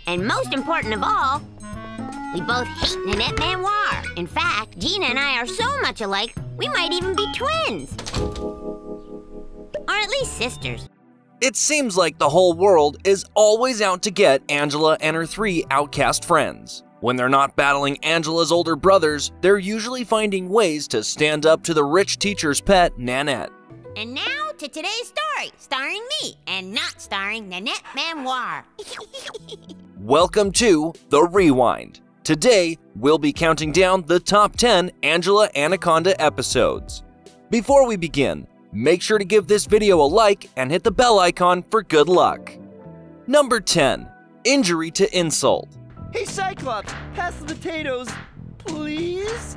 And most important of all, we both hate Nanette Manoir. In fact, Gina and I are so much alike, we might even be twins. Or at least sisters. It seems like the whole world is always out to get Angela and her 3 outcast friends. When they're not battling Angela's older brothers, they're usually finding ways to stand up to the rich teacher's pet, Nanette. And now to today's story, starring me, and not starring Nanette Manoir. Welcome to The Rewind. Today, we'll be counting down the top 10 Angela Anaconda episodes. Before we begin, make sure to give this video a like and hit the bell icon for good luck. Number 10. Injury to insult. Hey Cyclops, pass the potatoes, please?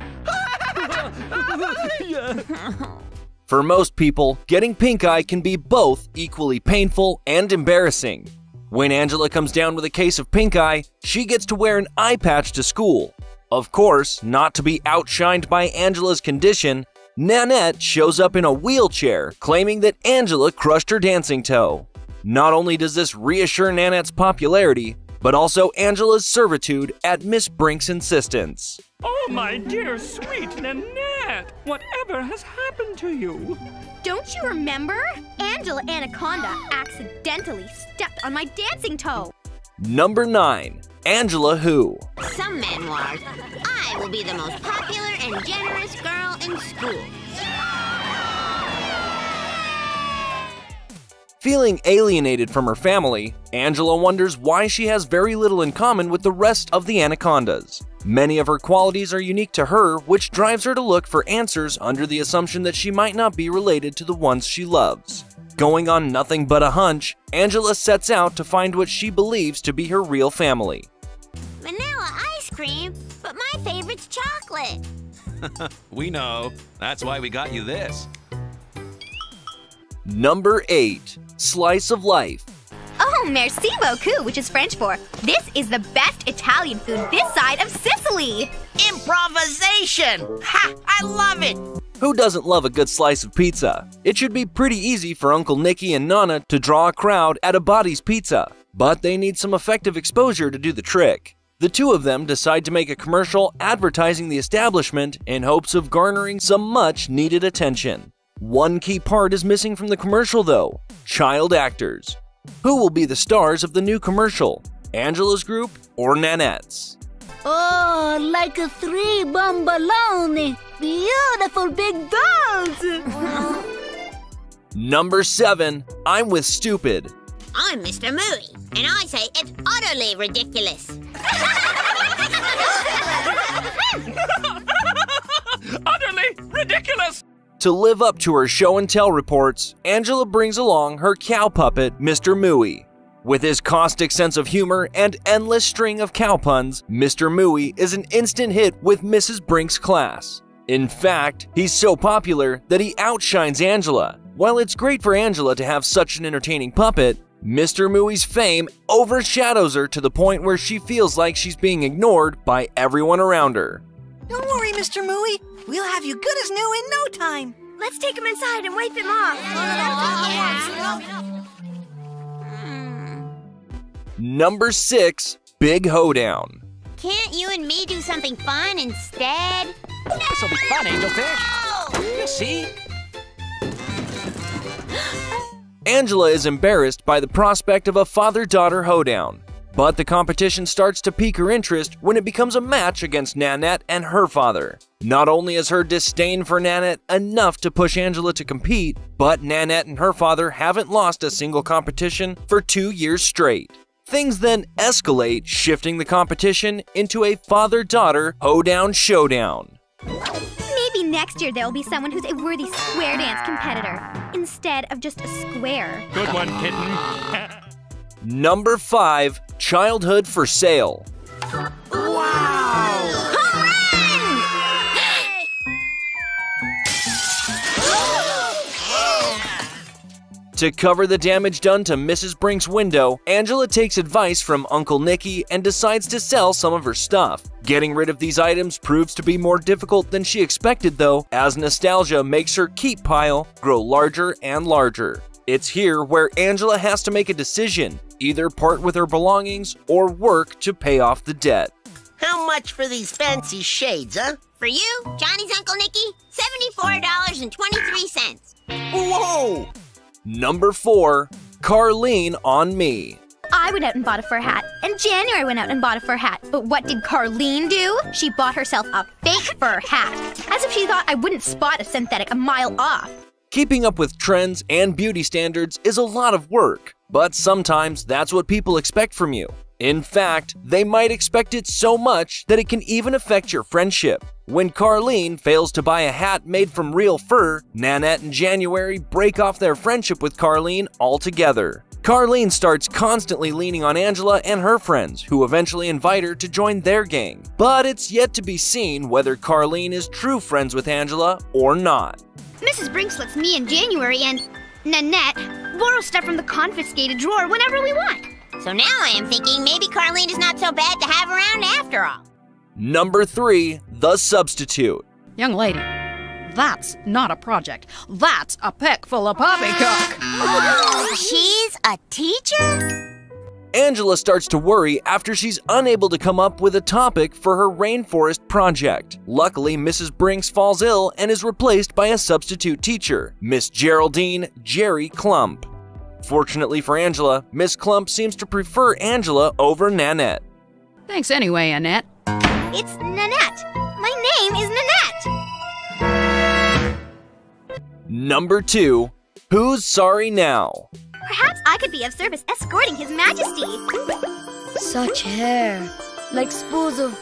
For most people, getting pink eye can be both equally painful and embarrassing. When Angela comes down with a case of pink eye, she gets to wear an eye patch to school. Of course, not to be outshined by Angela's condition, Nanette shows up in a wheelchair, claiming that Angela crushed her dancing toe. Not only does this reassure Nanette's popularity, but also Angela's servitude at Miss Brink's insistence. Oh, my dear, sweet Nanette! Whatever has happened to you? Don't you remember? Angela Anaconda accidentally stepped on my dancing toe. Number 9. Angela Who. Some memoirs, I will be the most popular and generous girl in school. Feeling alienated from her family, Angela wonders why she has very little in common with the rest of the Anacondas. Many of her qualities are unique to her, which drives her to look for answers under the assumption that she might not be related to the ones she loves. Going on nothing but a hunch, Angela sets out to find what she believes to be her real family. Vanilla ice cream, but my favorite's chocolate. We know. That's why we got you this. Number 8. Slice of Life. Oh, merci beaucoup, which is French for, this is the best Italian food this side of Sicily. Improvisation! Ha! I love it! Who doesn't love a good slice of pizza? It should be pretty easy for Uncle Nicky and Nana to draw a crowd at a Body's Pizza, but they need some effective exposure to do the trick. The two of them decide to make a commercial advertising the establishment in hopes of garnering some much-needed attention. One key part is missing from the commercial though: child actors. Who will be the stars of the new commercial? Angela's group or Nanette's? Oh, like 3 bomboloni, beautiful big dolls! Number 7. I'm with Stupid. I'm Mr. Mooey, and I say it's utterly ridiculous. Utterly ridiculous! To live up to her show-and-tell reports, Angela brings along her cow puppet, Mr. Mooey. With his caustic sense of humor and endless string of cow puns, Mr. Mooey is an instant hit with Mrs. Brink's class. In fact, he's so popular that he outshines Angela. While it's great for Angela to have such an entertaining puppet, Mr. Mooey's fame overshadows her to the point where she feels like she's being ignored by everyone around her. Don't worry, Mr. Mooey. We'll have you good as new in no time. Let's take him inside and wipe him off. Number 6. Big Hoedown. Can't you and me do something fun instead? This'll be fun, Angelfish. You'll see. Angela is embarrassed by the prospect of a father-daughter hoedown, but the competition starts to pique her interest when it becomes a match against Nanette and her father. Not only is her disdain for Nanette enough to push Angela to compete, but Nanette and her father haven't lost a single competition for 2 years straight. Things then escalate, shifting the competition into a father-daughter hoedown showdown. Maybe next year there'll be someone who's a worthy square dance competitor, instead of just a square. Good one, kitten. Number 5. Childhood for Sale. To cover the damage done to Mrs. Brink's window, Angela takes advice from Uncle Nicky and decides to sell some of her stuff. Getting rid of these items proves to be more difficult than she expected though, as nostalgia makes her keep pile grow larger and larger. It's here where Angela has to make a decision. either part with her belongings or work to pay off the debt. How much for these fancy shades, huh? For you, Johnny's Uncle Nicky, $74.23. Whoa! Number 4, Carlene on me. I went out and bought a fur hat, and January went out and bought a fur hat. But what did Carlene do? She bought herself a fake fur hat, as if she thought I wouldn't spot a synthetic a mile off. Keeping up with trends and beauty standards is a lot of work, but sometimes that's what people expect from you. In fact, they might expect it so much that it can even affect your friendship. When Carlene fails to buy a hat made from real fur, Nanette and January break off their friendship with Carlene altogether. Carlene starts constantly leaning on Angela and her friends, who eventually invite her to join their gang. But it's yet to be seen whether Carlene is true friends with Angela or not. Mrs. Brinks lets me and January and Nanette borrow stuff from the confiscated drawer whenever we want. So now I am thinking maybe Carlene is not so bad to have around after all. Number 3, the substitute. Young lady, that's not a project. That's a peck full of poppycock. She's a teacher? Angela starts to worry after she's unable to come up with a topic for her rainforest project. Luckily, Mrs. Brinks falls ill and is replaced by a substitute teacher, Miss Geraldine Jerry Clump. Fortunately for Angela, Miss Clump seems to prefer Angela over Nanette. Thanks anyway, Annette. It's Nanette. My name is Nanette. Number 2, who's sorry now? Perhaps I could be of service escorting His Majesty. Such hair, like spools of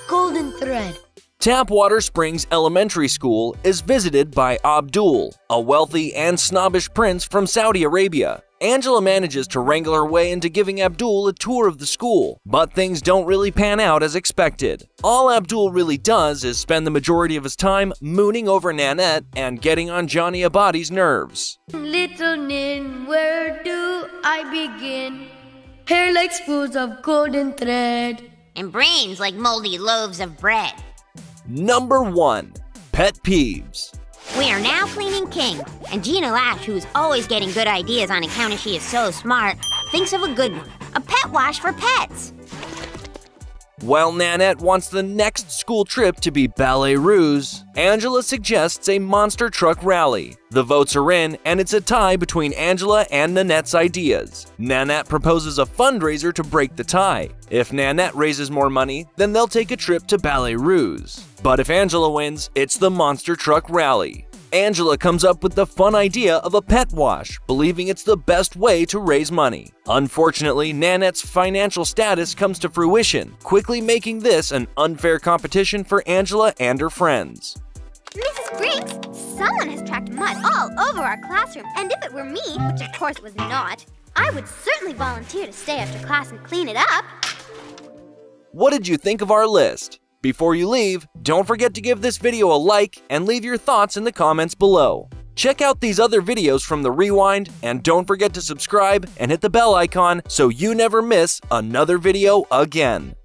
golden thread. Tapwater Springs Elementary School is visited by Abdul, a wealthy and snobbish prince from Saudi Arabia. Angela manages to wrangle her way into giving Abdul a tour of the school, but things don't really pan out as expected. All Abdul really does is spend the majority of his time mooning over Nanette and getting on Johnny Abadi's nerves. Little Nin, where do I begin? Hair like spools of golden thread. And brains like moldy loaves of bread. Number 1, pet peeves. We are now cleaning King, and Gina Lash, who's always getting good ideas on account of she is so smart, thinks of a good one, a pet wash for pets. While Nanette wants the next school trip to be Ballet Rouge, Angela suggests a monster truck rally. The votes are in, and it's a tie between Angela and Nanette's ideas. Nanette proposes a fundraiser to break the tie. If Nanette raises more money, then they'll take a trip to Ballet Rouge. But if Angela wins, it's the monster truck rally. Angela comes up with the fun idea of a pet wash, believing it's the best way to raise money. Unfortunately, Nanette's financial status comes to fruition, quickly making this an unfair competition for Angela and her friends. Mrs. Brinks, someone has tracked mud all over our classroom, and if it were me, which of course it was not, I would certainly volunteer to stay after class and clean it up. What did you think of our list? Before you leave, don't forget to give this video a like and leave your thoughts in the comments below. Check out these other videos from the Rewind, and don't forget to subscribe and hit the bell icon so you never miss another video again.